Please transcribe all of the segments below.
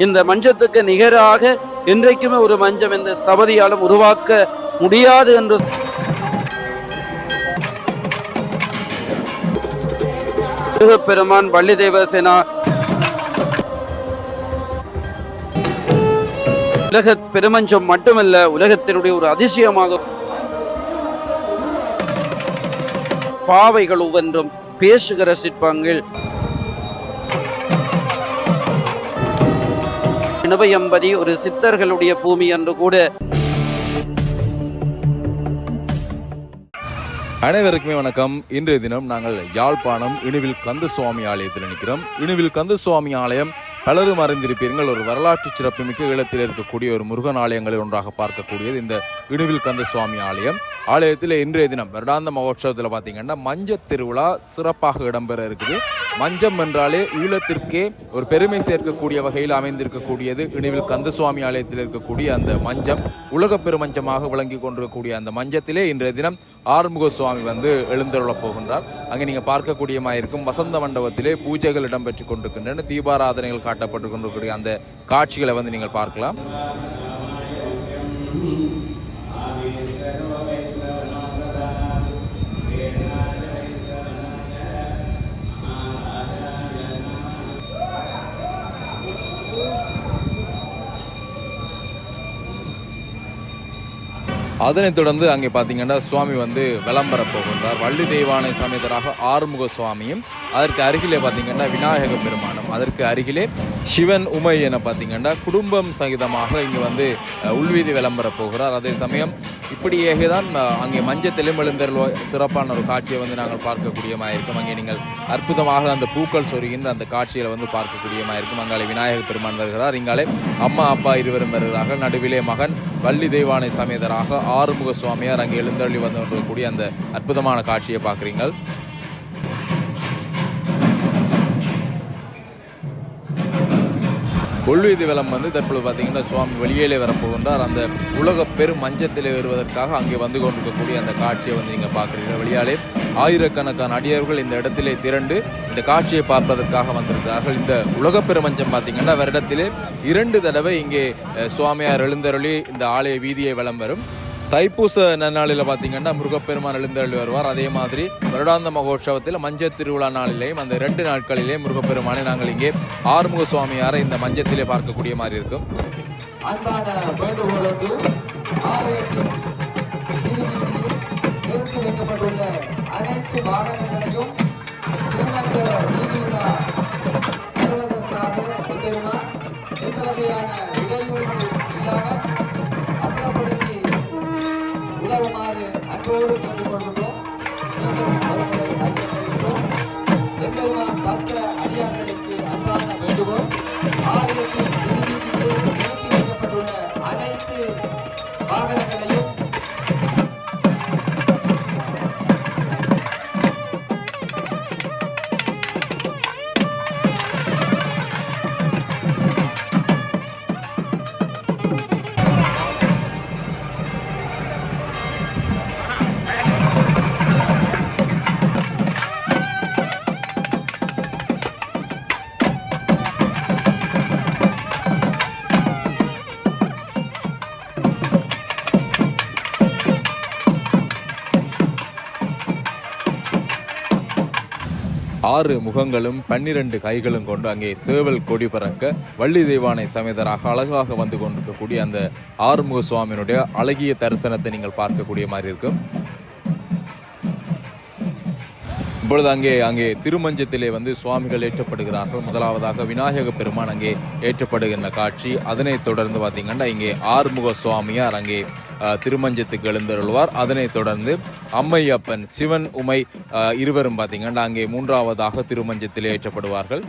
இந்த மஞ்சத்துக்கு நிகராக இன்றைக்குமே ஒரு மஞ்சம் இந்த ஸ்தபதியாலும் உருவாக்க முடியாது என்று பெருமான் வள்ளி தேவசேனா உலக பெருமஞ்சம் மட்டுமல்ல, உலகத்தினுடைய ஒரு அதிசயமாக பாவைகள் ஒவ்வொன்றும் பேசுகிற சிற்பங்கள் இனவயம்பதி ஒரு சித்தர்களுடைய பூமி என்று கூட. அனைவருக்குமே வணக்கம். இன்றைய தினம் நாங்கள் யாழ்ப்பாணம் இணுவில் கந்தசுவாமி ஆலயத்தில் நிற்கிறோம். இணுவில் கந்தசுவாமி ஆலயம் பலரும் அறிந்திருப்பீர்கள். ஒரு வரலாற்று சிறப்புமிக்க ஈழத்தில் இருக்கக்கூடிய ஒரு முருகன் ஆலயங்களில் ஒன்றாக பார்க்கக்கூடியது இந்த இணுவில் கந்தசுவாமி ஆலயம். ஆலயத்தில் இன்றைய தினம் வருடாந்த மகோற்சவத்தில் பார்த்தீங்கன்னா மஞ்ச திருவிழா சிறப்பாக இடம்பெற இருக்குது. மஞ்சம் என்றாலே ஈழத்திற்கே ஒரு பெருமை சேர்க்கக்கூடிய வகையில் அமைந்திருக்கக்கூடியது இணுவில் கந்தசுவாமி ஆலயத்தில் இருக்கக்கூடிய அந்த மஞ்சம். உலக பெருமஞ்சமாக விளங்கி கொண்டிருக்கக்கூடிய அந்த மஞ்சத்திலே இன்றைய தினம் ஆறுமுக சுவாமி எழுந்தருளப் போகின்றார். அங்கே நீங்கள் பார்க்கக்கூடியமாயிருக்கும் வசந்த மண்டபத்திலே பூஜைகள் இடம்பெற்று கொண்டிருக்கின்றன. தீபாராதனைகள் காட்டப்பட்டு கொண்டிருக்கிற அந்த காட்சிகளை நீங்கள் பார்க்கலாம். அதனைத் தொடர்ந்து அங்கே பார்த்தீங்கன்னா சுவாமி விளம்பர போகின்றார். வள்ளி தெய்வானை சமேதராக ஆறுமுக சுவாமியும், அதற்கு அருகிலே பார்த்தீங்கன்னா விநாயக பெருமானும், அதற்கு அருகிலே சிவன் உமை என பார்த்தீங்கன்னா குடும்பம் சகிதமாக இங்கே உள்வீதி விளம்பர போகிறார். அதே சமயம் இப்படியே தான் அங்கே மஞ்சத்திலும் எழுந்தருள சிறப்பான ஒரு காட்சியை நாங்கள் பார்க்கக்கூடியமாயிருக்கும். அங்கே நீங்கள் அற்புதமாக அந்த பூக்கள் சொருகின்ற அந்த காட்சிகளை பார்க்கக்கூடியமாயிருக்கும். அங்காலே விநாயக பெருமான் வருகிறார். இங்காலே அம்மா அப்பா இருவரும் வருகிறார்கள். நடுவிலே மகன் வள்ளி தெய்வானை சமேதராக ஆறுமுக சுவாமியார் அங்கே எழுந்தருளி கொண்டிருக்கக்கூடிய அந்த அற்புதமான காட்சியை பார்க்குறீங்கள். கொள்வீதி விளம் தற்போது பார்த்தீங்கன்னா சுவாமி வெளியிலே வரப்போகின்றார். அந்த உலக பெரும் மஞ்சத்தில் வருவதற்காக அங்கே கொண்டிருக்கக்கூடிய அந்த காட்சியை நீங்கள் பார்க்குறீங்க. வெளியாலே ஆயிரக்கணக்கான அடியவர்கள் இந்த இடத்திலே திரண்டு இந்த காட்சியை பார்ப்பதற்காக வந்திருக்கிறார்கள். இந்த உலக பெருமஞ்சம் பார்த்தீங்கன்னா வருடத்திலே 2 தடவை இங்கே சுவாமியார் எழுந்தருளி இந்த ஆலய வீதியை வலம் வரும். தைப்பூச நன்னாளில் பார்த்தீங்கன்னா முருகப்பெருமான் எழுந்தருளி வருவார். அதே மாதிரி வருடாந்த மகோற்சவத்தில் மஞ்சள் திருவிழா நாளிலேயும் அந்த 2 நாட்களிலே முருகப்பெருமானை நாங்கள் இங்கே ஆறுமுக சுவாமியாரை இந்த மஞ்சத்திலே பார்க்கக்கூடிய மாதிரி இருக்கும். அனைத்து வாகனங்களையும் எந்த வகையான இடையூறுகள் இல்லாமல் அப்புறப்படுத்தி உதவுமாறு அன்போடு கேட்டுக்கொள்கிறோம். எம்பெருமான் பக்த அடியார்களுக்கு அன்பான வேண்டுகோள். ஆலயத்தின் திருவீதியிலே நிறுத்தி வைக்கப்பட்டுள்ள அனைத்து வாகனங்களையும் ஆறு முகங்களும் 12 கைகளும் கொண்டு அங்கே சேவல் கொடி பறக்க வள்ளி தெய்வானை சமேதராக அழகாக வந்து கொண்டிருக்கக்கூடிய அந்த ஆறுமுக சுவாமியினுடைய அழகிய தரிசனத்தை நீங்கள் பார்க்கக்கூடிய மாதிரி இருக்கும். இப்பொழுது அங்கே திருமஞ்சத்திலே சுவாமிகள் ஏற்றப்படுகிறார்கள். முதலாவதாக விநாயக பெருமான் அங்கே ஏற்றப்படுகின்ற காட்சி. அதனைத் தொடர்ந்து பார்த்தீங்கன்னா இங்கே ஆறுமுக சுவாமியார் அங்கே திருமஞ்சத்துக்கு எழுந்தருள்வார். அதனைத் தொடர்ந்து அம்மையப்பன் சிவன் உமை இருவரும் பார்த்தீங்கன்னா அங்கே 3ஆவதாக திருமஞ்சத்திலே ஏற்றப்படுவார்கள்.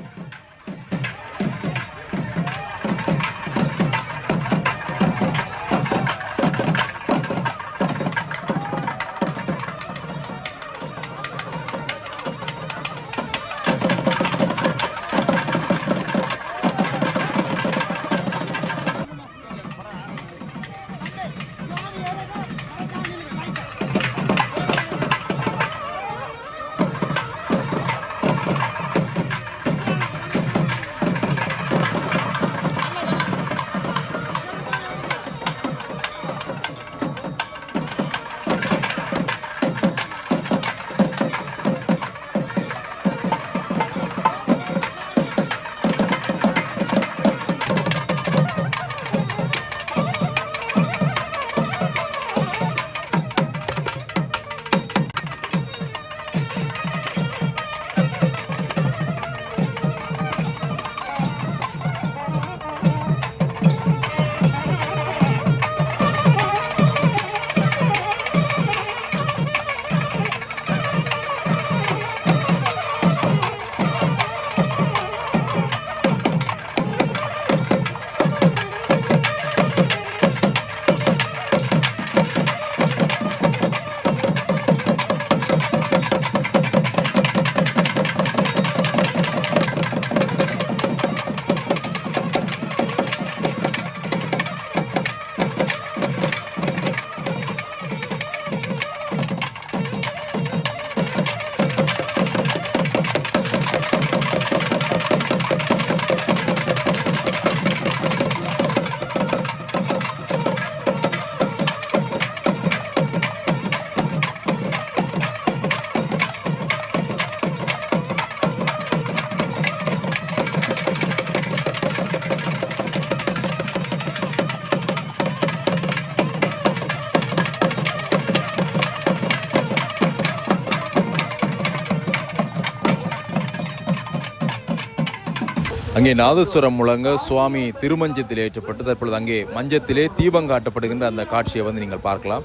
அங்கே நாதஸ்வரம் முழங்க சுவாமி திருமஞ்சத்தில் ஏற்றப்பட்டு தற்பொழுது அங்கே மஞ்சத்திலே தீபம் காட்டப்படுகின்ற அந்த காட்சியை வந்து நீங்கள் பார்க்கலாம்.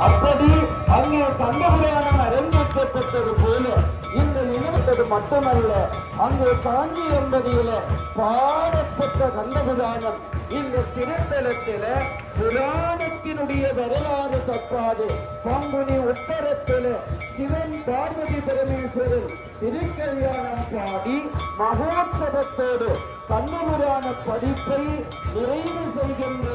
அப்படி அங்கே கண்டபுராணம் அரங்கேற்றப்பட்டது போல இந்த நினைத்தது மட்டுமல்ல, அங்கே காஞ்சி என்பதில பாடப்பட்ட கண்டபுராணம் இந்த திருத்தலத்தில புராணத்தினுடைய வரலாறு தப்பாது. பங்குனி உத்தரத்தில சிவன் பார்வதி பரமேஸ்வரன் திருக்கல்யாணம் பாடி மகோத்சவத்தோடு கண்ணபுராண படிப்பை நிறைவு செய்கின்ற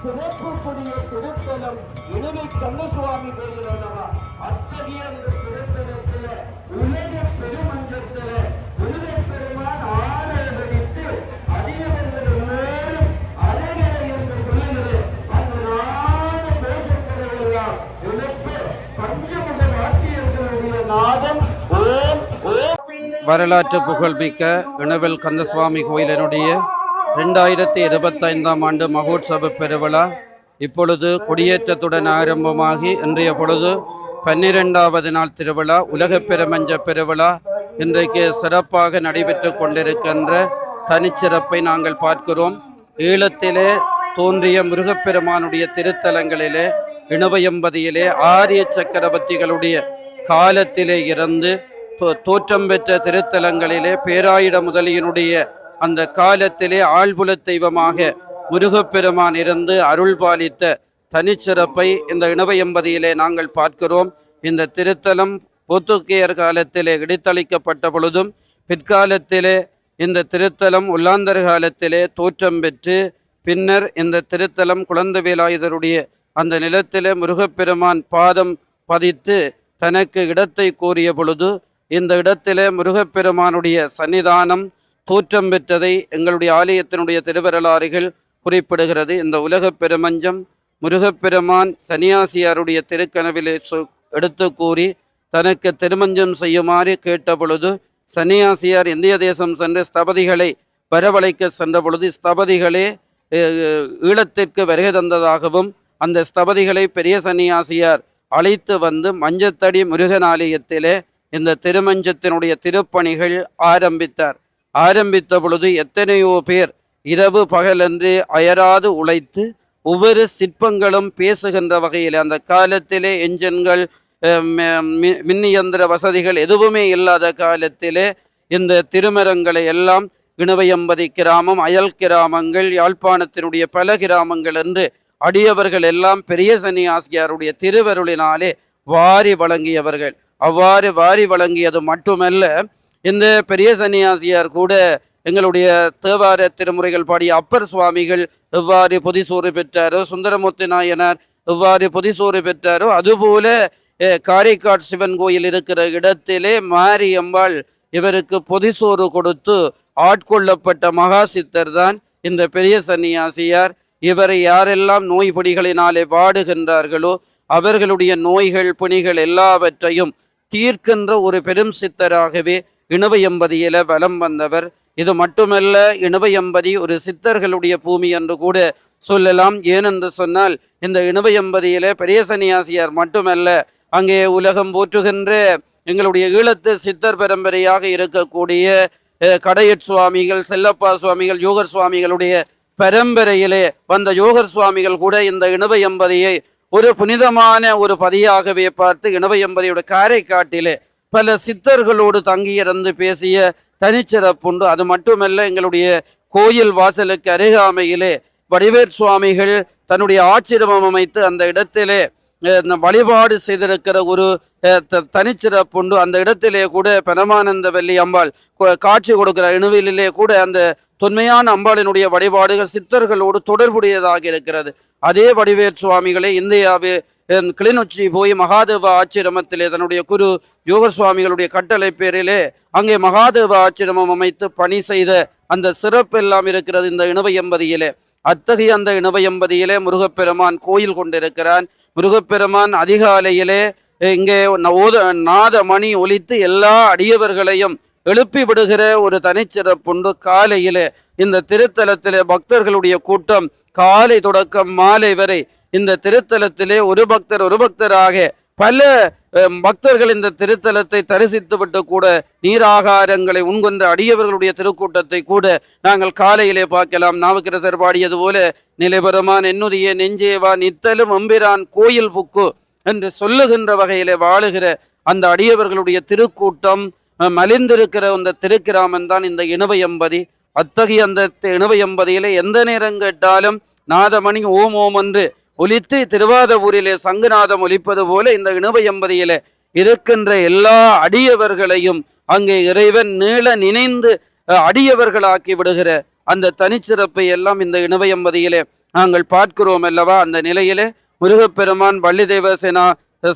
சிறப்புக்குரிய திருத்தலம் இனிமை கந்தசுவாமி கோயில் அல்லவா. அத்தகைய அந்த திருத்தலத்தில உலக பெருமன்றத்தில உலக பெருமான் ஆராதரித்து அடியவர்கள் எல்லோரும் அழகரை என்று சொல்லுகிறது. அந்த நாட தேசங்களை எல்லாம் இழப்பு பஞ்சமுக வாக்கியர்களுடைய நாதம் ஓம் ஓம். வரலாற்று புகழ்மிக்க இணுவில் கந்தசுவாமி கோயிலினுடைய 2025ஆம் ஆண்டு மகோத்சவ பெருவிழா இப்பொழுது கொடியேற்றத்துடன் ஆரம்பமாகி இன்றைய பொழுது 12வது நாள் திருவிழா உலக பெருமஞ்ச பெருவிழா இன்றைக்கு சிறப்பாக நடைபெற்று கொண்டிருக்கின்ற தனிச்சிறப்பை நாங்கள் பார்க்கிறோம். ஈழத்திலே தோன்றிய முருகப்பெருமானுடைய திருத்தலங்களிலே இணுவையம்பதியிலே ஆரிய சக்கரவர்த்திகளுடைய காலத்திலே இருந்து தோற்றம் பெற்ற திருத்தலங்களிலே பேராயிட முதலியினுடைய அந்த காலத்திலே ஆழ்புல தெய்வமாக முருகப்பெருமான் இருந்து அருள் பாலித்த தனிச்சிறப்பை இந்த இணுவையம்பதியிலே நாங்கள் பார்க்கிறோம். இந்த திருத்தலம் போர்த்துகேயர் காலத்திலே இடித்தளிக்கப்பட்ட பொழுதும் பிற்காலத்திலே இந்த திருத்தலம் உள்ளாந்தர் காலத்திலே தோற்றம் பெற்று பின்னர் இந்த திருத்தலம் குழந்தைவேலாயுதருடைய அந்த நிலத்திலே முருகப்பெருமான் பாதம் பதித்து தனக்கு இடத்தை கோரிய பொழுது இந்த இடத்திலே முருகப்பெருமானுடைய சன்னிதானம் தோற்றம் பெற்றதை எங்களுடைய ஆலயத்தினுடைய திருவரலாறுகள் குறிப்பிடுகிறது. இந்த உலக பெருமஞ்சம் முருகப்பெருமான் சன்னியாசியாருடைய திருக்கனவிலே எடுத்து கூறி தனக்கு திருமஞ்சம் செய்யுமாறு கேட்ட பொழுது சன்னியாசியார் இந்திய தேசம் சென்று ஸ்தபதிகளை வரவழைக்க சென்ற பொழுது ஸ்தபதிகளே ஈழத்திற்கு வருகை தந்ததாகவும் அந்த ஸ்தபதிகளை பெரிய சன்னியாசியார் அழைத்து வந்து மஞ்சத்தடி முருகன் ஆலயத்திலே இந்த திருமஞ்சத்தினுடைய திருப்பணிகள் ஆரம்பித்த பொழுது எத்தனையோ பேர் இரவு பகலென்று அயராது உழைத்து ஒவ்வொரு சிற்பங்களும் பேசுகின்ற வகையில் அந்த காலத்திலே என்ஜின்கள் மின்னியந்திர வசதிகள் எதுவுமே இல்லாத காலத்திலே இந்த திருமரங்களை எல்லாம் இணுவையம்பதி கிராமம் அயல் கிராமங்கள் யாழ்ப்பாணத்தினுடைய பல கிராமங்கள் என்று அடியவர்கள் எல்லாம் பெரிய சன்னியாசியாருடைய திருவருளினாலே வாரி வழங்கியவர்கள். அவ்வாறு வாரி வழங்கியது மட்டுமல்ல, இந்த பெரிய சன்னியாசியார் கூட எங்களுடைய தேவார திருமுறைகள் பாடிய அப்பர் சுவாமிகள் எவ்வாறு பொதிசோறு பெற்றாரோ, சுந்தரமூர்த்தி நாயனார் எவ்வாறு பொதிசோறு பெற்றாரோ, அதுபோல காரைக்காட் சிவன் கோயில் இருக்கிற இடத்திலே மாரியம்பாள் இவருக்கு பொதிசோறு கொடுத்து ஆட்கொள்ளப்பட்ட மகா சித்தர் தான் இந்த பெரிய சன்னியாசியார். இவரை யாரெல்லாம் நோய் பிணிகளினாலே வாடுகின்றார்களோ அவர்களுடைய நோய்கள் பிணிகள் எல்லாவற்றையும் தீர்க்கின்ற ஒரு பெரும் சித்தராகவே இணுவையம்பதியில வலம் வந்தவர். இது மட்டுமல்ல, இணுவையம்பதி ஒரு சித்தர்களுடைய பூமி என்று கூட சொல்லலாம். ஏனென்று சொன்னால் இந்த இணுவையம்பதியில பெரிய சன்னியாசியார் மட்டுமல்ல, அங்கே உலகம் போற்றுகின்ற எங்களுடைய ஈழத்து சித்தர் பரம்பரையாக இருக்கக்கூடிய கடையற் சுவாமிகள், செல்லப்பா சுவாமிகள், யோகர் சுவாமிகளுடைய பரம்பரையிலே வந்த யோகர் சுவாமிகள் கூட இந்த இணுவையம்பதியை ஒரு புனிதமான ஒரு பதியாகவே பார்த்து இணுவையம்பதியோட காரைக்காட்டிலே பல சித்தர்களோடு தங்கியிருந்து பேசிய தனிச்சிறப்புண்டு. அது மட்டுமல்ல, எங்களுடைய கோயில் வாசலுக்கு அருகாமையிலே வடிவேற் சுவாமிகள் தன்னுடைய ஆச்சிரமம் அமைத்து அந்த இடத்திலே வழிபாடு செய்திருக்கிற ஒரு தனிச்சிறப்புண்டு. அந்த இடத்திலே கூட பரமானந்த வல்லி அம்பாள் காட்சி கொடுக்கிற இணுவிலே கூட அந்த தொன்மையான அம்பாளினுடைய வழிபாடுகள் சித்தர்களோடு தொடர்புடையதாக இருக்கிறது. அதே வடிவேற் சுவாமிகளை இந்தியாவே கிளிநொச்சி போய் மகாதேவ ஆச்சிரமத்திலே தன்னுடைய குரு யோகர் சுவாமிகளுடைய கட்டளை பேரிலே அங்கே மகாதேவ ஆச்சிரமம் அமைத்து பணி செய்த அந்த சிறப்பு எல்லாம் இருக்கிறது இந்த இணுவையம்பதியிலே. அத்தகைய அந்த இணுவையம்பதியிலே முருகப்பெருமான் கோயில் கொண்டிருக்கிறான். முருகப்பெருமான் அதிகாலையிலே இங்கே நாத மணி ஒலித்து எல்லா அடியவர்களையும் எழுப்பி விடுகிற ஒரு தனிச்சிறப்புண்டு. காலையிலே இந்த திருத்தலத்திலே பக்தர்களுடைய கூட்டம் காலை தொடக்கம் மாலை வரை இந்த திருத்தலத்திலே ஒரு பக்தராக பல பக்தர்கள் இந்த திருத்தலத்தை தரிசித்து விட்டு கூட நீராகாரங்களை உண்கொண்ட அடியவர்களுடைய திருக்கூட்டத்தை கூட நாங்கள் காலையிலே பார்க்கலாம். நாவுக்கரசர் பாடியது போல நிலைபெறுமான் என்னுடைய நெஞ்சேவா நித்தலும் எம்பிரான் கோயில் புக்கு என்று சொல்லுகின்ற வகையிலே வாழுகிற அந்த அடியவர்களுடைய திருக்கூட்டம் மலிந்திருக்கிற அந்த திருக்கிராமன் தான் இந்த இணுவையம்பதி. அத்தகைய அந்த இணுவையம்பதியிலே எந்த நேரம் கேட்டாலும் நாதமணி ஓம் ஓம் என்று ஒலித்து திருவாதவூரிலே சங்குநாதம் ஒலிப்பது போல இந்த இணுவையம்பதியிலே இருக்கின்ற எல்லா அடியவர்களையும் அங்கே இறைவன் நீள நினைந்து அடியவர்களாக்கி விடுகிற அந்த தனிச்சிறப்பை எல்லாம் இந்த இணுவையம்பதியிலே நாங்கள் பார்க்கிறோம் அல்லவா. அந்த நிலையிலே முருகப்பெருமான் வள்ளி தேவசேனா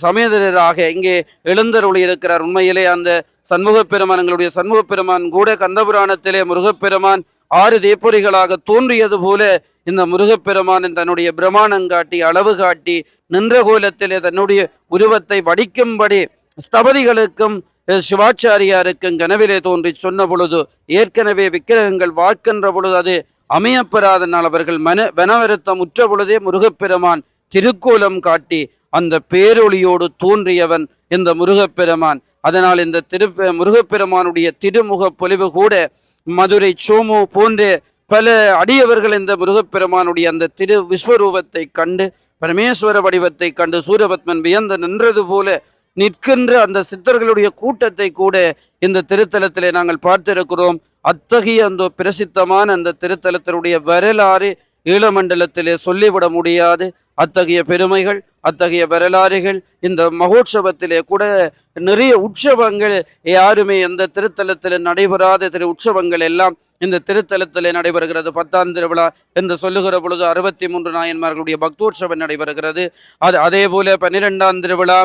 சமேதராக இங்கே எழுந்தருளி இருக்கிறார். உண்மையிலே அந்த சண்முகப்பெருமான் எங்களுடைய சண்முகப்பெருமான் கூட கந்தபுராணத்திலே முருகப்பெருமான் 6 தேப்பொறிகளாக தோன்றியது போல இந்த முருகப்பெருமான் தன்னுடைய பிரமாணம் காட்டி அளவு காட்டி நின்ற கோலத்திலே தன்னுடைய உருவத்தை வடிக்கும்படி ஸ்தபதிகளுக்கும் சிவாச்சாரியாருக்கும் கனவிலே தோன்றி சொன்ன பொழுது ஏற்கனவே விக்கிரகங்கள் வார்க்கின்ற பொழுது அது அமையப்பெறாதனால் அவர்கள் வனவருத்தம் உற்ற பொழுதே முருகப்பெருமான் திருக்கோலம் காட்டி அந்த பேரொளியோடு தோன்றியவன் இந்த முருகப்பெருமான். அதனால் இந்த முருகப்பெருமானுடைய திருமுக பொலிவு கூட மதுரை சோமு போன்ற பல அடியவர்கள் இந்த முருகப்பெருமானுடைய அந்த திரு விஸ்வரூபத்தை கண்டு பரமேஸ்வர வடிவத்தை கண்டு சூரபத்மன் வியந்து நின்றது போல நிற்கின்ற அந்த சித்தர்களுடைய கூட்டத்தை கூட இந்த திருத்தலத்திலே நாங்கள் பார்த்திருக்கிறோம். அத்தகைய அந்த பிரசித்தமான அந்த திருத்தலத்தினுடைய வரலாறு ஈழமண்டலத்திலே சொல்லிவிட முடியாது. அத்தகைய பெருமைகள் அத்தகைய வரலாறுகள் இந்த மகோற்சவத்திலே கூட நிறைய உற்சவங்கள் யாருமே எந்த திருத்தலத்தில் நடைபெறாத உற்சவங்கள் எல்லாம் இந்த திருத்தலத்திலே நடைபெறுகிறது. 10ஆம் திருவிழா என்று சொல்லுகிற பொழுது 63 நாயன்மார்களுடைய பக்தோற்சவம் நடைபெறுகிறது. அதே போல 12ஆம் திருவிழா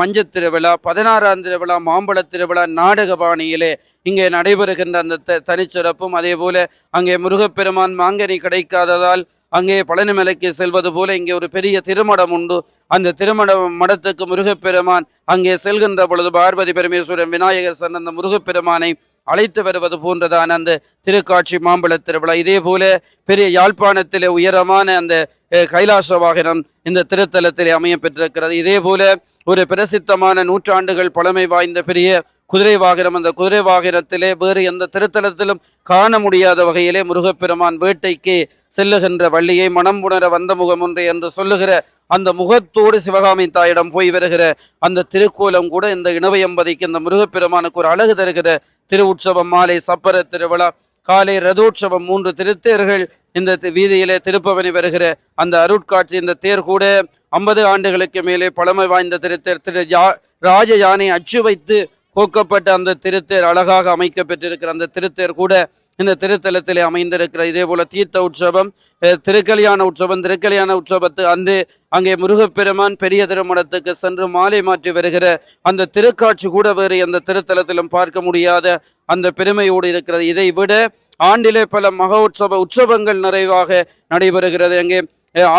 மஞ்சத் திருவிழா, 16ஆம் திருவிழா மாம்பழ திருவிழா நாடக பாணியிலே இங்கே நடைபெறுகின்ற அந்த தனிச்சிறப்பும் அதே போல அங்கே முருகப்பெருமான் மாங்கனி கிடைக்காததால் அங்கே பழனிமலைக்கு செல்வது போல இங்கே ஒரு பெரிய திருமடம் உண்டு. அந்த திருமண மடத்துக்கு முருகப்பெருமான் அங்கே செல்கின்ற பொழுது பார்வதி பரமேஸ்வரன் விநாயகர் சன் அந்த முருகப்பெருமானை அழைத்து வருவது போன்றதான அந்த திருக்காட்சி மாம்பழ திருவிழா. இதே போல பெரிய யாழ்ப்பாணத்திலே உயரமான அந்த கைலாச வாகனம் இந்த திருத்தலத்திலே அமைய பெற்றிருக்கிறது. இதே போல ஒரு பிரசித்தமான நூற்றாண்டுகள் பழமை வாய்ந்த பெரிய குதிரை வாகனம், அந்த குதிரை வாகனத்திலே வேறு எந்த திருத்தலத்திலும் காண முடியாத வகையிலே முருகப்பெருமான் வேட்டைக்கு செல்லுகின்ற வள்ளியை மனம் உணர வந்த முகம் ஒன்று என்று சொல்லுகிற அந்த முகத்தோடு சிவகாமி தாயிடம் போய் வருகிற அந்த திருக்கோலம் கூட இந்த இணுவையம்பதிக்கு இந்த முருகப்பெருமானுக்கு ஒரு அழகு தருகிற திரு உற்சவம். மாலை சப்பர திருவிழா, காலை ரதோற்சவம், 3 திருத்தேர்கள் இந்த வீதியிலே திருப்பவனி வருகிற அந்த அருட்காட்சி. இந்த தேர் கூட 50 ஆண்டுகளுக்கு மேலே பழமை வாய்ந்த திருத்தேர் ராஜ யானை அச்சு வைத்து கோக்கப்பட்ட அந்த திருத்தேர் அழகாக அமைக்க பெற்றிருக்கிற அந்த திருத்தேர் கூட இந்த திருத்தலத்திலே அமைந்திருக்கிற. இதே போல தீர்த்த உற்சவம், திருக்கல்யாண உற்சவம். திருக்கல்யாண உற்சவத்து அன்று அங்கே முருகப்பெருமான் பெரிய திருமணத்துக்கு சென்று மாலை மாற்றி வருகிற அந்த திருக்காட்சி கூட வேறு எந்த திருத்தலத்திலும் பார்க்க முடியாத அந்த பெருமையோடு இருக்கிறது. இதை விட ஆண்டிலே பல மகோற்சவ உற்சவங்கள் நிறைவாக நடைபெறுகிறது. அங்கே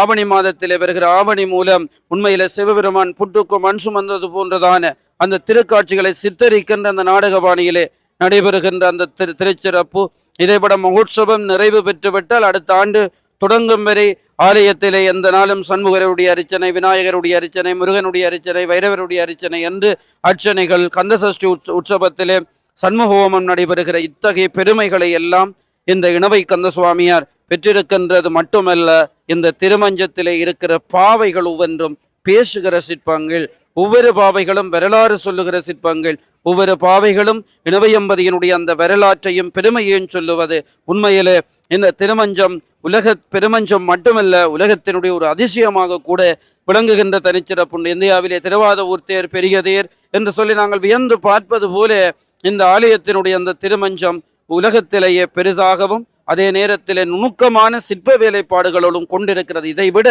ஆவணி மாதத்திலே வருகிற ஆவணி மூலம் உண்மையில சிவபெருமான் புட்டுக்கு மண் சுமந்தது போன்றதான அந்த திருக்காட்சிகளை சித்தரிக்கின்ற அந்த நாடக பாணியிலே நடைபெறுகின்ற அந்த திருச்சிறப்பு. இதைவிட மகோற்சவம் நிறைவு பெற்றுவிட்டால் அடுத்த ஆண்டு தொடங்கும் வரை ஆலயத்திலே எந்த நாளும் சண்முகருடைய அர்ச்சனை, விநாயகருடைய அர்ச்சனை, முருகனுடைய அர்ச்சனை, வைரவருடைய அர்ச்சனை என்று அர்ச்சனைகள். கந்தசஷ்டி உற்சவத்திலே சண்முகோமம் நடைபெறுகிற. இத்தகைய பெருமைகளை எல்லாம் இந்த இணுவை கந்த சுவாமியார் பெற்றிருக்கின்றது மட்டுமல்ல, இந்த திருமஞ்சத்திலே இருக்கிற பாவைகள் ஒவ்வொன்றும் பேசுகிற சிற்பங்கள், ஒவ்வொரு பாவைகளும் வரலாறு சொல்லுகிற சிற்பங்கள், ஒவ்வொரு பாவைகளும் இணுவையம்பதியினுடைய அந்த வரலாற்றையும் பெருமையையும் சொல்லுவது. உண்மையிலே இந்த திருமஞ்சம் பெருமஞ்சம் மட்டுமல்ல, உலகத்தினுடைய ஒரு அதிசயமாக கூட விளங்குகின்ற தனிச்சிறப்புண்டு. இந்தியாவிலே திருவாதவூர் தேர் பெரிய தேர் என்று சொல்லி நாங்கள் வியந்து பார்ப்பது போல இந்த ஆலயத்தினுடைய அந்த திருமஞ்சம் உலகத்திலேயே பெரிதாகவும் அதே நேரத்திலே நுணுக்கமான சிற்ப வேலைப்பாடுகளோடும் கொண்டிருக்கிறது. இதை விட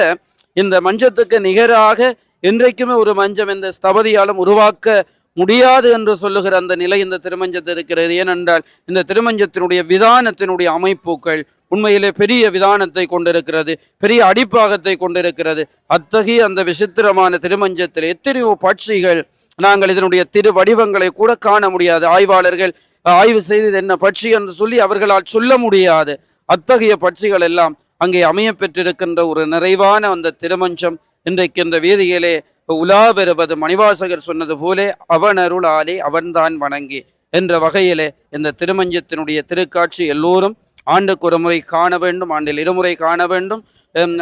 இந்த மஞ்சத்துக்கு நிகராக இன்றைக்குமே ஒரு மஞ்சம் இந்த ஸ்தபதியாலும் உருவாக்க முடியாது என்று சொல்லுகிற அந்த நிலை இந்த திருமஞ்சத்தில் இருக்கிறது. ஏனென்றால் இந்த திருமஞ்சத்தினுடைய விதானத்தினுடைய அமைப்புகள் உண்மையிலே பெரிய விதானத்தை கொண்டிருக்கிறது, பெரிய அடிப்பாகத்தை கொண்டிருக்கிறது. அத்தகைய அந்த விசித்திரமான திருமஞ்சத்தில் எத்தனையோ பட்சிகள் நாங்கள் இதனுடைய திரு வடிவங்களை கூட காண முடியாது. ஆய்வாளர்கள் ஆய்வு செய்து இது என்ன பட்சி என்று சொல்லி அவர்களால் சொல்ல முடியாது. அத்தகைய பட்சிகள் எல்லாம் அங்கே அமைய பெற்றிருக்கின்ற ஒரு நிறைவான அந்த திருமஞ்சம் இன்றைக்கு இந்த வீதியிலே உலா பெறுவது மணிவாசகர் சொன்னது போலே அவனருளாலே அவன்தான் வணங்கி என்ற வகையிலே இந்த திருமஞ்சத்தினுடைய திருக்காட்சி எல்லோரும் ஆண்டுக்கு ஒரு முறை காண வேண்டும், ஆண்டில் இருமுறை காண வேண்டும்.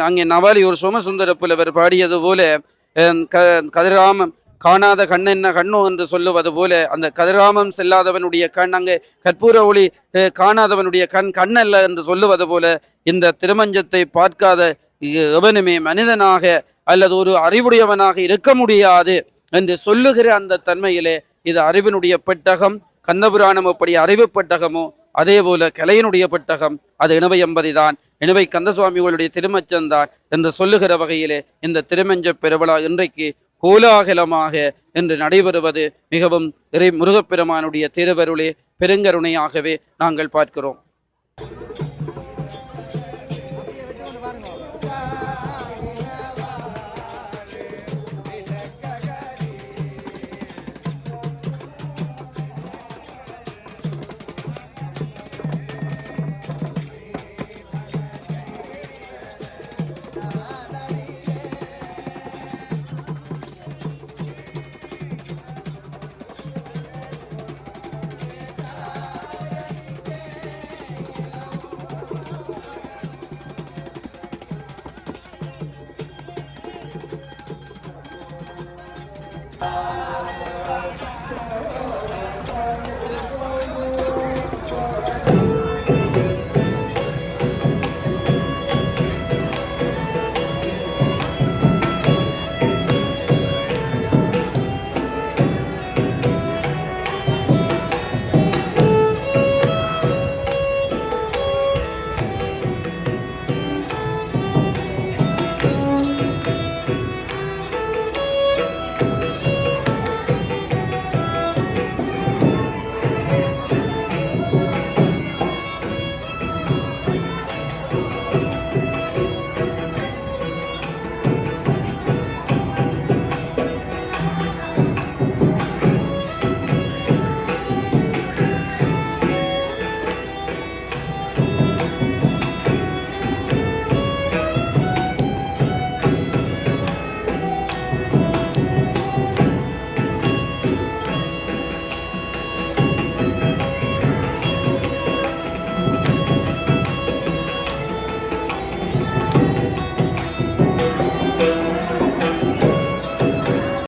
அங்கே நவாலியூர் சோமசுந்தர புலவர் பாடியது போல கதிராமம் காணாத கண் என்ன கண்ணோ என்று சொல்லுவது போல அந்த கதிராமம் செல்லாதவனுடைய கண் அங்கே கற்பூர ஒளி காணாதவனுடைய கண் கண்ணல்ல என்று சொல்லுவது போல இந்த திருமஞ்சத்தை பார்க்காத எவனுமே மனிதனாக அல்லது ஒரு அறிவுடையவனாக இருக்க முடியாது என்று சொல்லுகிற அந்த தன்மையிலே இது அறிவினுடைய பெட்டகம். கந்தபுராணம் எப்படி அறிவு பெட்டகமோ அதே போல கலையினுடைய பெட்டகம் அது இணுவை எம்பதி தான், இணுவை கந்தசுவாமிகளுடைய திருமச்சந்தான் என்று சொல்லுகிற வகையிலே இந்த திருமஞ்ச பெருவிழா இன்றைக்கு கோலாகலமாக என்று நடைபெறுவது மிகவும் இறை முருகப்பெருமானுடைய திருவருளே பெருங்கருணையாகவே நாங்கள் பார்க்கிறோம்.